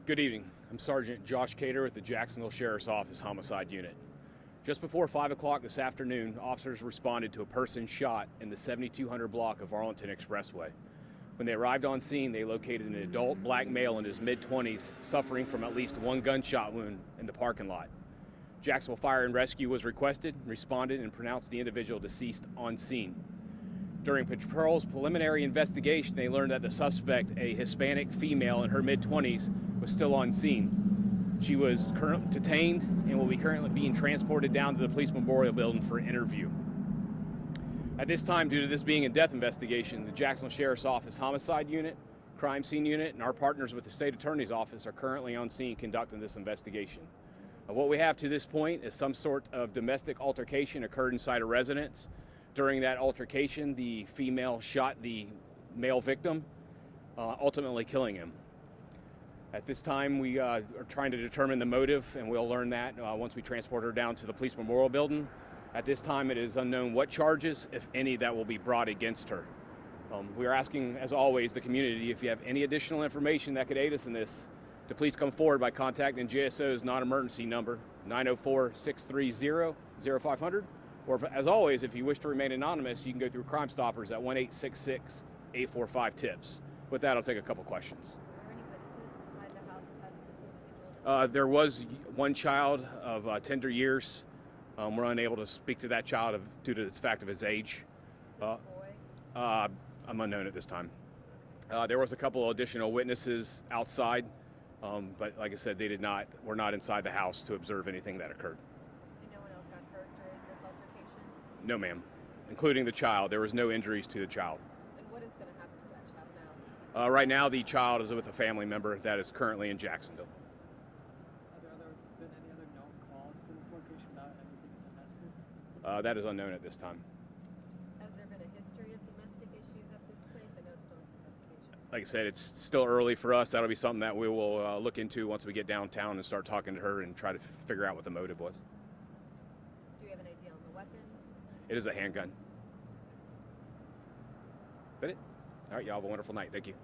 Good evening. I'm Sergeant Josh Cater with the Jacksonville Sheriff's Office Homicide Unit. Just before 5 o'clock this afternoon, officers responded to a person shot in the 7200 block of Arlington Expressway. When they arrived on scene, they located an adult black male in his mid-20s suffering from at least one gunshot wound in the parking lot. Jacksonville Fire and Rescue was requested, responded, and pronounced the individual deceased on scene. During patrol's preliminary investigation, they learned that the suspect, a Hispanic female in her mid-20s, was still on scene. She was currently detained and will be currently being transported down to the Police Memorial Building for an interview. At this time, due to this being a death investigation, the Jacksonville Sheriff's Office Homicide Unit, Crime Scene Unit, and our partners with the State Attorney's Office are currently on scene conducting this investigation. What we have to this point is some sort of domestic altercation occurred inside a residence. During that altercation, the female shot the male victim, ultimately killing him. At this time, we are trying to determine the motive, and we'll learn that once we transport her down to the Police Memorial Building. At this time, it is unknown what charges, if any, that will be brought against her. We are asking, as always, the community, if you have any additional information that could aid us in this, to please come forward by contacting JSO's non-emergency number, 904-630-0500. Or, as always, if you wish to remain anonymous, you can go through Crime Stoppers at 1-866-845-TIPS. With that, I'll take a couple questions. Were there any witnesses inside the house besides the two individuals? There was one child of tender years. We're unable to speak to that child due to the fact of his age. Is it a boy? I'm unknown at this time. There was a couple additional witnesses outside, but like I said, were not inside the house to observe anything that occurred. And no one else got hurt during this altercation? No, ma'am. Including the child. There was no injuries to the child. And what is going to happen to that child now? Right now, the child is with a family member that is currently in Jacksonville. Have there been any other known calls to this location about anything domestic? That is unknown at this time. Has there been a history of domestic issues at this place? I know it's still an investigation. Like I said, it's still early for us. That'll be something that we will look into once we get downtown and start talking to her and try to figure out what the motive was. Do you have an idea on the weapon? It is a handgun. That it? All right, y'all have a wonderful night. Thank you.